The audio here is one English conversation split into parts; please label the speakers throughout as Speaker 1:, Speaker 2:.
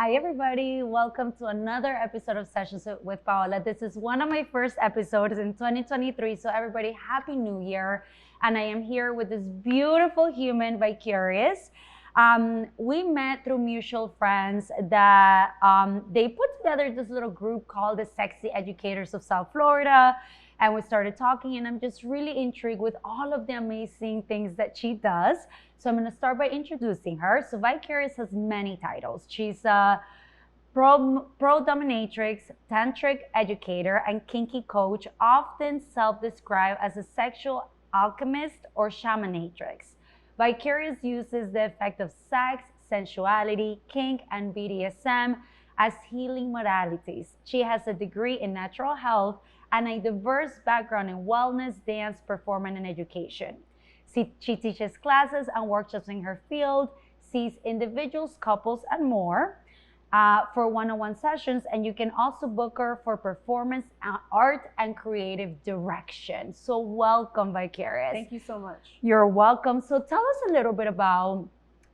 Speaker 1: Hi, everybody. Welcome to another episode of Sessions with Paola. This is one of my first episodes in 2023. So, everybody, Happy New Year. And I am here with this beautiful human, Vikerrious. We met through mutual friends that they put together this little group called the Sexy Educators of South Florida. And we started talking, and I'm just really intrigued with all of the amazing things that she does. So I'm going to start by introducing her. So Vikerrious has many titles. She's a Pro Dominatrix, Tantric Educator, and Kinky Coach, often self-described as a sexual alchemist or shamanatrix. Vikerrious uses the effect of sex, sensuality, kink, and BDSM as healing modalities. She has a degree in natural health and a diverse background in wellness, dance, performance, and education. She teaches classes and workshops in her field, sees individuals, couples, and more for one-on-one sessions. And you can also book her for performance, art, and creative direction. So welcome, Vikerrious.
Speaker 2: Thank you so much.
Speaker 1: You're welcome. So tell us a little bit about,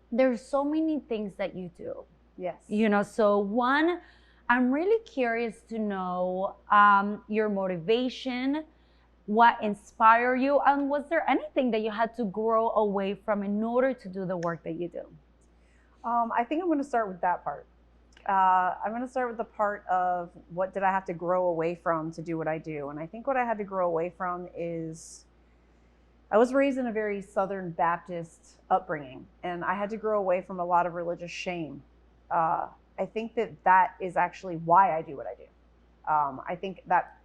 Speaker 1: there's so many things that you do.
Speaker 2: Yes.
Speaker 1: You know, so one, I'm really curious to know your motivation, what inspired you, and was there anything that you had to grow away from in order to do the work that you do?
Speaker 2: I think I'm going to start with that part. I'm going to start with the part of what did I have to grow away from to do what I do. And I think what I had to grow away from is I was raised in a very Southern Baptist upbringing, and I had to grow away from a lot of religious shame. I think that is actually why I do what I do. I think that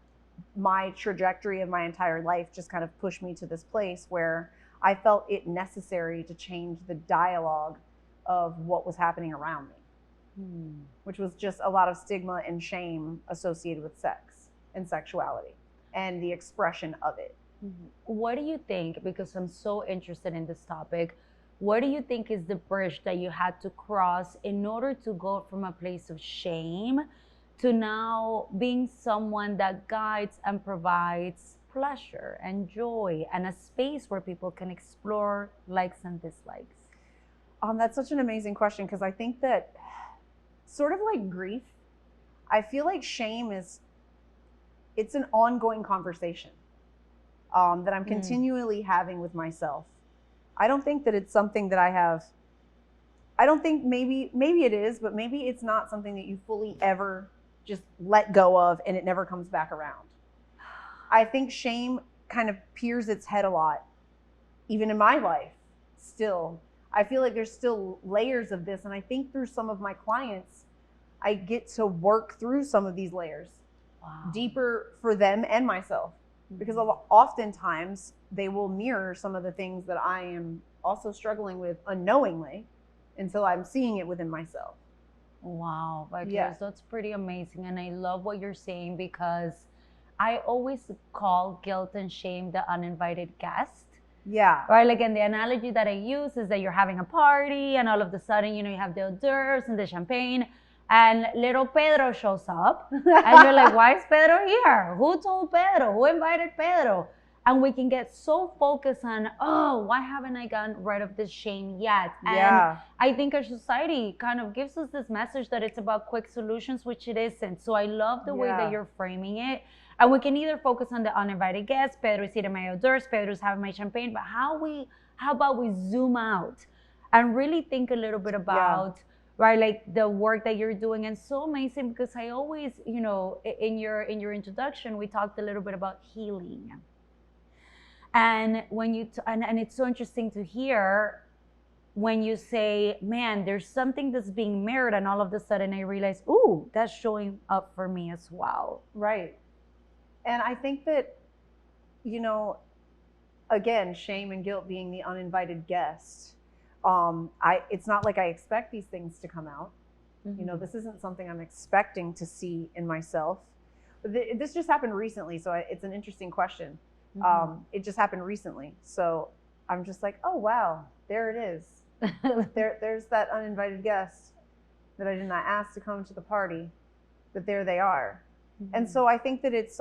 Speaker 2: my trajectory of my entire life just kind of pushed me to this place where I felt it necessary to change the dialogue of what was happening around me, which was just a lot of stigma and shame associated with sex and sexuality and the expression of it.
Speaker 1: What do you think, because I'm so interested in this topic, what do you think is the bridge that you had to cross in order to go from a place of shame to now being someone that guides and provides pleasure and joy and a space where people can explore likes and dislikes?
Speaker 2: That's such an amazing question, because I think that sort of like grief, I feel like shame it's an ongoing conversation that I'm continually having with myself. I don't think that it's something that I don't think maybe it is, but maybe it's not something that you fully ever just let go of and it never comes back around. I think shame kind of peers its head a lot, even in my life still. I feel like there's still layers of this. And I think through some of my clients, I get to work through some of these layers deeper for them and myself. Because oftentimes they will mirror some of the things that I am also struggling with unknowingly until I'm seeing it within myself.
Speaker 1: Wow, Vikerrious,
Speaker 2: Yeah.
Speaker 1: that's pretty amazing. And I love what you're saying, because I always call guilt and shame the uninvited guest.
Speaker 2: Yeah.
Speaker 1: Right, like, and the analogy that I use is that you're having a party and all of a sudden, you know, you have the hors d'oeuvres and the champagne, and little Pedro shows up and you're like, why is Pedro here? Who told Pedro? Who invited Pedro? And we can get so focused on, oh, why haven't I gotten rid of this shame yet? And
Speaker 2: Yeah.
Speaker 1: I think our society kind of gives us this message that it's about quick solutions, which it isn't. So I love the way that you're framing it. And we can either focus on the uninvited guests, Pedro is eating my hors d'oeuvres, Pedro is having my champagne, but how about we zoom out and really think a little bit about, right, like the work that you're doing. And so amazing, because I always, you know, in your introduction, we talked a little bit about healing. And when you, and it's so interesting to hear when you say, man, there's something that's being mirrored, and all of a sudden I realize, ooh, that's showing up for me as well.
Speaker 2: Right. And I think that, you know, again, shame and guilt being the uninvited guest, it's not like I expect these things to come out. You know, this isn't something I'm expecting to see in myself. But this just happened recently, so it's an interesting question. It just happened recently, so I'm just like, oh wow, there it is. There's that uninvited guest that I did not ask to come to the party, but there they are. And so I think that it's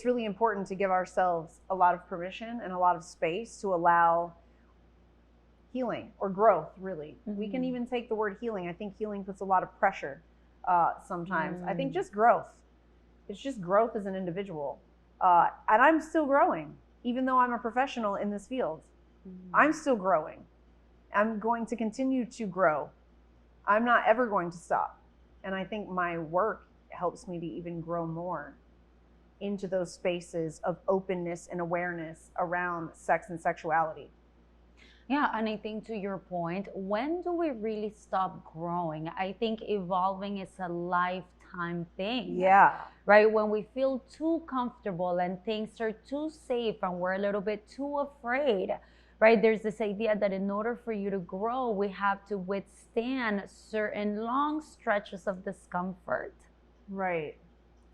Speaker 2: really important to give ourselves a lot of permission and a lot of space to allow healing or growth, really. We can even take the word healing. I think healing puts a lot of pressure sometimes. I think just growth. It's just growth as an individual. And I'm still growing, even though I'm a professional in this field. I'm still growing. I'm going to continue to grow. I'm not ever going to stop. And I think my work helps me to even grow more into those spaces of openness and awareness around sex and sexuality.
Speaker 1: Yeah, and I think to your point, when do we really stop growing? I think evolving is a lifetime thing.
Speaker 2: Yeah.
Speaker 1: Right? When we feel too comfortable and things are too safe and we're a little bit too afraid, right? There's this idea that in order for you to grow, we have to withstand certain long stretches of discomfort.
Speaker 2: Right.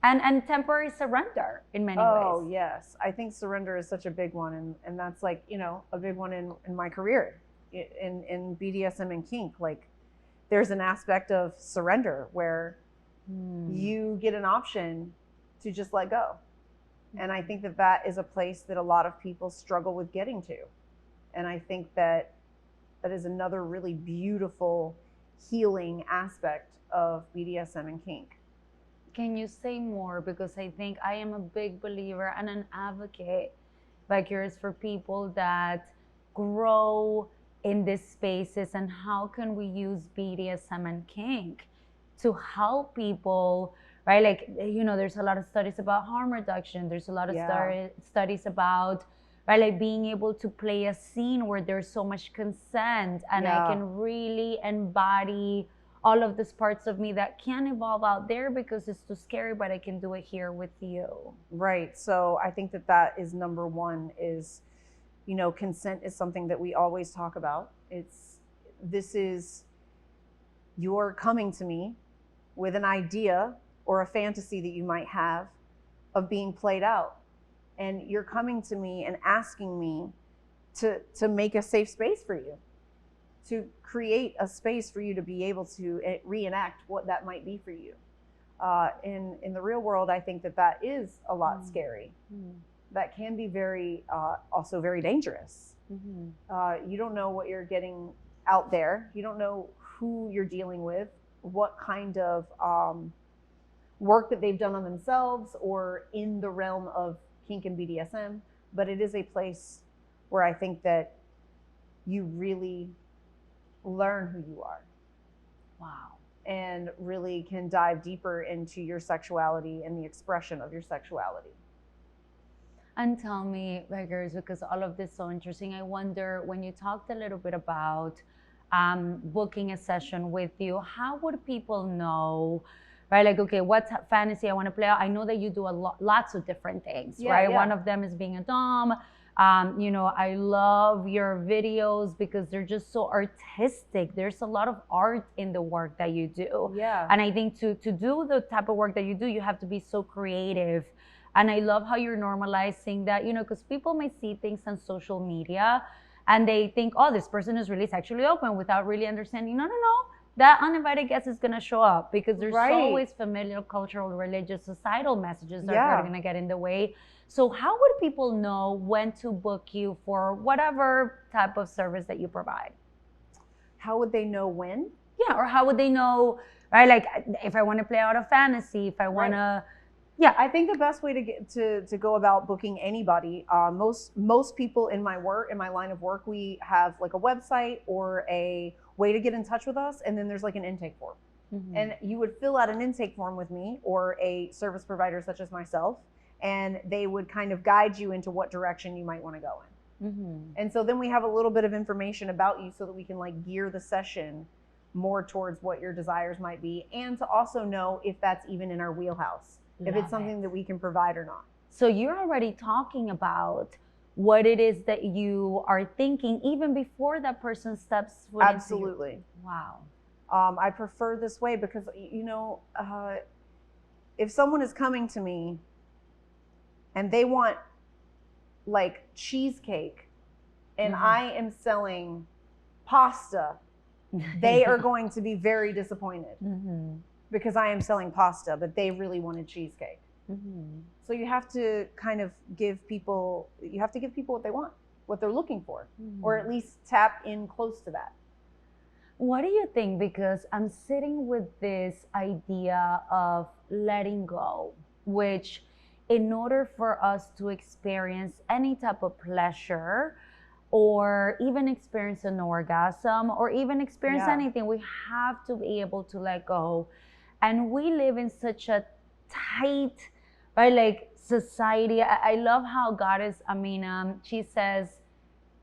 Speaker 1: And temporary surrender in many ways.
Speaker 2: Oh, yes. I think surrender is such a big one. And that's like, you know, a big one in my career in BDSM and kink. Like, there's an aspect of surrender where you get an option to just let go. And I think that that is a place that a lot of people struggle with getting to. And I think that that is another really beautiful healing aspect of BDSM and kink.
Speaker 1: Can you say more? Because I think I am a big believer and an advocate, Vikerrious, for people that grow in these spaces, and how can we use BDSM and kink to help people, right? Like, you know, there's a lot of studies about harm reduction. There's a lot of studies about, right, like being able to play a scene where there's so much consent, and I can really embody all of these parts of me that can't evolve out there because it's too scary, but I can do it here with you.
Speaker 2: Right. So I think that that is number one is, you know, consent is something that we always talk about. This is you're coming to me with an idea or a fantasy that you might have of being played out. And you're coming to me and asking me to make a safe space for you, to create a space for you to be able to reenact what that might be for you. In the real world, I think that that is a lot scary. That can be very, also very dangerous. You don't know what you're getting out there. You don't know who you're dealing with, what kind of work that they've done on themselves or in the realm of kink and BDSM. But it is a place where I think that you really learn who you are.
Speaker 1: Wow.
Speaker 2: And really can dive deeper into your sexuality and the expression of your sexuality.
Speaker 1: And tell me, Vikerrious, because all of this is so interesting, I wonder, when you talked a little bit about booking a session with you, how would people know, right? Like, okay, what fantasy I want to play out? I know that you do lots of different things, right? Yeah. One of them is being a dom. You know, I love your videos because they're just so artistic. There's a lot of art in the work that you do.
Speaker 2: Yeah.
Speaker 1: And I think to do the type of work that you do, you have to be so creative. And I love how you're normalizing that, you know, because people may see things on social media and they think, oh, this person is really sexually open, without really understanding, no, that uninvited guest is going to show up because there's always familial, cultural, religious, societal messages that are going to get in the way. So how would people know when to book you for whatever type of service that you provide?
Speaker 2: How would they know when?
Speaker 1: Yeah, or how would they know, right? Like, if I want to play out a fantasy, if I want to,
Speaker 2: I think the best way to get to go about booking anybody, most people in my line of work, we have like a website or a way to get in touch with us, and then there's like an intake form. And you would fill out an intake form with me or a service provider such as myself, and they would kind of guide you into what direction you might want to go in. And so then we have a little bit of information about you so that we can like gear the session more towards what your desires might be, and to also know if that's even in our wheelhouse, if it's something that we can provide or not.
Speaker 1: So you're already talking about what it is that you are thinking even before that person steps foot into
Speaker 2: Absolutely.
Speaker 1: Wow.
Speaker 2: I prefer this way because, you know, if someone is coming to me and they want like cheesecake and I am selling pasta, they are going to be very disappointed because I am selling pasta, but they really wanted cheesecake. So you have to kind of give people what they want, what they're looking for, or at least tap in close to that.
Speaker 1: What do you think? Because I'm sitting with this idea of letting go, which in order for us to experience any type of pleasure or even experience an orgasm or even experience anything, we have to be able to let go. And we live in such a tight, right, like society. I love how Goddess Amina, she says,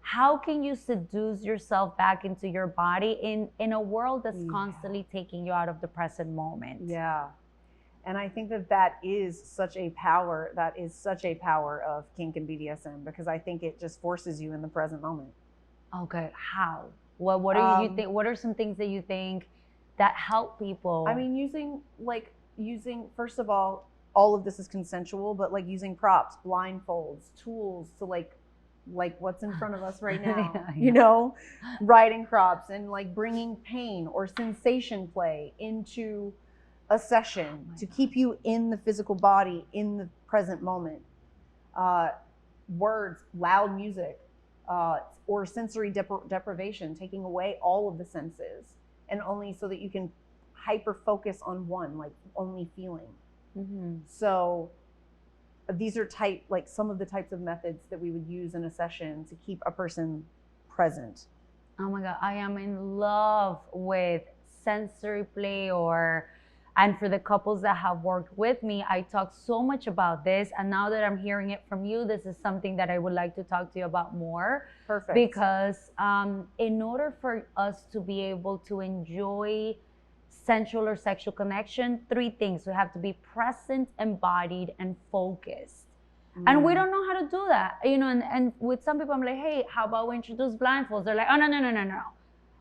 Speaker 1: how can you seduce yourself back into your body in a world that's constantly taking you out of the present moment?
Speaker 2: Yeah. And I think that that is such a power, of kink and BDSM, because I think it just forces you in the present moment.
Speaker 1: Okay, how? What do you think? What are some things that you think that help people?
Speaker 2: I mean, using first of all of this is consensual, but like using props, blindfolds, tools to like what's in front of us right now, you know, riding crops, and like bringing pain or sensation play into a session to keep you in the physical body in the present moment. Words, loud music, or sensory deprivation, taking away all of the senses, and only so that you can hyper focus on one, like only feeling. So these are some of the types of methods that we would use in a session to keep a person present.
Speaker 1: Oh my God, I am in love with sensory play, and for the couples that have worked with me, I talk so much about this. And now that I'm hearing it from you, this is something that I would like to talk to you about more.
Speaker 2: Perfect.
Speaker 1: Because in order for us to be able to enjoy sensual or sexual connection, three things. We have to be present, embodied, and focused. And we don't know how to do that. You know, and with some people, I'm like, hey, how about we introduce blindfolds? They're like, oh, no.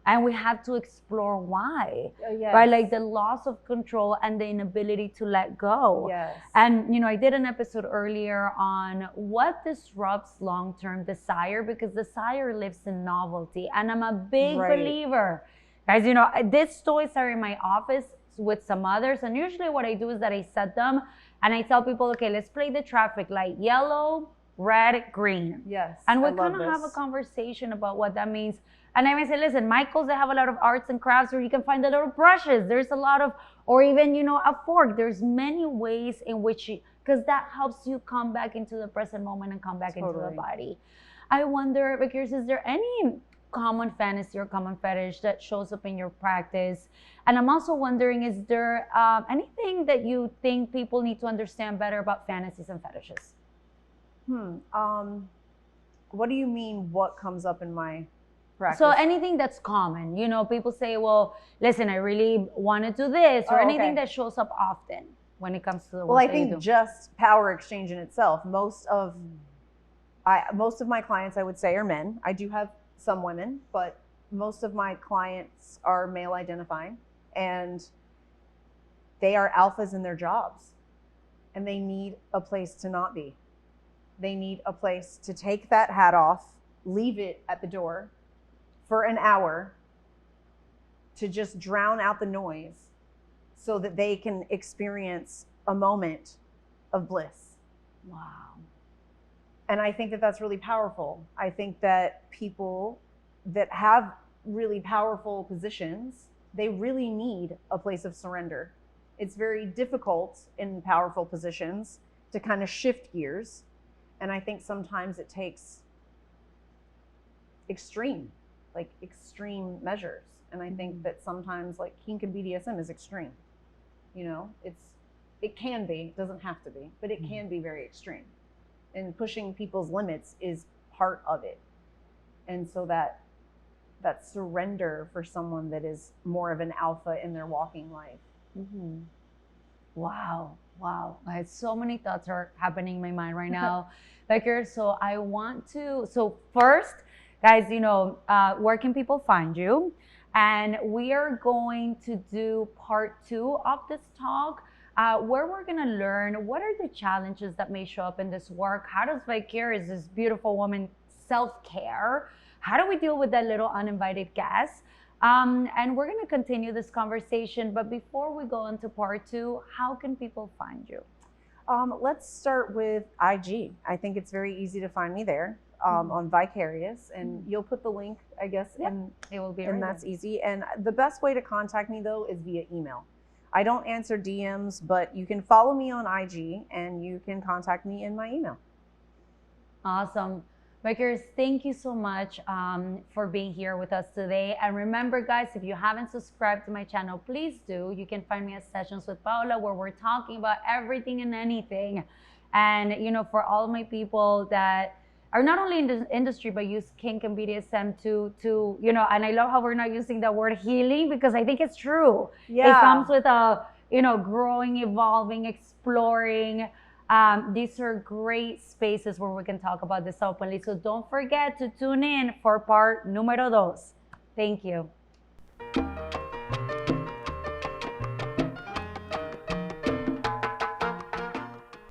Speaker 1: And we have to explore why, right? Like the loss of control and the inability to let go. And, you know, I did an episode earlier on what disrupts long-term desire, because desire lives in novelty. And I'm a big believer. Guys, you know, these toys are in my office with some others. And usually what I do is that I set them and I tell people, okay, let's play the traffic light, yellow, red, green. And we kind of have a conversation about what that means. And I may say, listen, Michael's, they have a lot of arts and crafts where you can find the little brushes. There's a lot of, or even, you know, a fork. There's many ways in which, because that helps you come back into the present moment and come back into the body. I wonder, Vikerrious, is there any common fantasy or common fetish that shows up in your practice? And I'm also wondering, is there anything that you think people need to understand better about fantasies and fetishes?
Speaker 2: What do you mean, what comes up in my practice?
Speaker 1: So anything that's common, you know, people say, well, listen, I really want to do this, or anything that shows up often when it comes to the work.
Speaker 2: Well, I think just power exchange in itself. Most of my clients, I would say, are men. I do have some women, but most of my clients are male identifying, and they are alphas in their jobs, and they need a place to not be. They need a place to take that hat off, leave it at the door for an hour to just drown out the noise so that they can experience a moment of bliss.
Speaker 1: Wow.
Speaker 2: And I think that that's really powerful. I think that people that have really powerful positions, they really need a place of surrender. It's very difficult in powerful positions to kind of shift gears. And I think sometimes it takes extreme measures. And I think that sometimes like kink and BDSM is extreme. You know, it can be, it doesn't have to be, but it can be very extreme. And pushing people's limits is part of it. And so that surrender for someone that is more of an alpha in their walking life.
Speaker 1: Wow. I had so many thoughts are happening in my mind right now. Vikerrious, so first, guys, you know, where can people find you? And we are going to do part 2 of this talk, where we're going to learn what are the challenges that may show up in this work. How does Vikerrious, this beautiful woman, self-care? How do we deal with that little uninvited guest? And we're going to continue this conversation. But before we go into part 2, how can people find you?
Speaker 2: Let's start with IG. I think it's very easy to find me there. on Vikerrious, and you'll put the link, I guess,
Speaker 1: it will be
Speaker 2: and that's easy. And the best way to contact me though is via email. I don't answer DMs, but you can follow me on IG and you can contact me in my email.
Speaker 1: Awesome. Vikerrious, thank you so much for being here with us today. And remember, guys, if you haven't subscribed to my channel, please do. You can find me at Sessions with Paola, where we're talking about everything and anything. And, you know, for all my people that are not only in the industry, but use kink and BDSM to, you know, and I love how we're not using the word healing, because I think it's true.
Speaker 2: Yeah.
Speaker 1: It comes with a, you know, growing, evolving, exploring. These are great spaces where we can talk about this openly. So don't forget to tune in for part número 2. Thank you.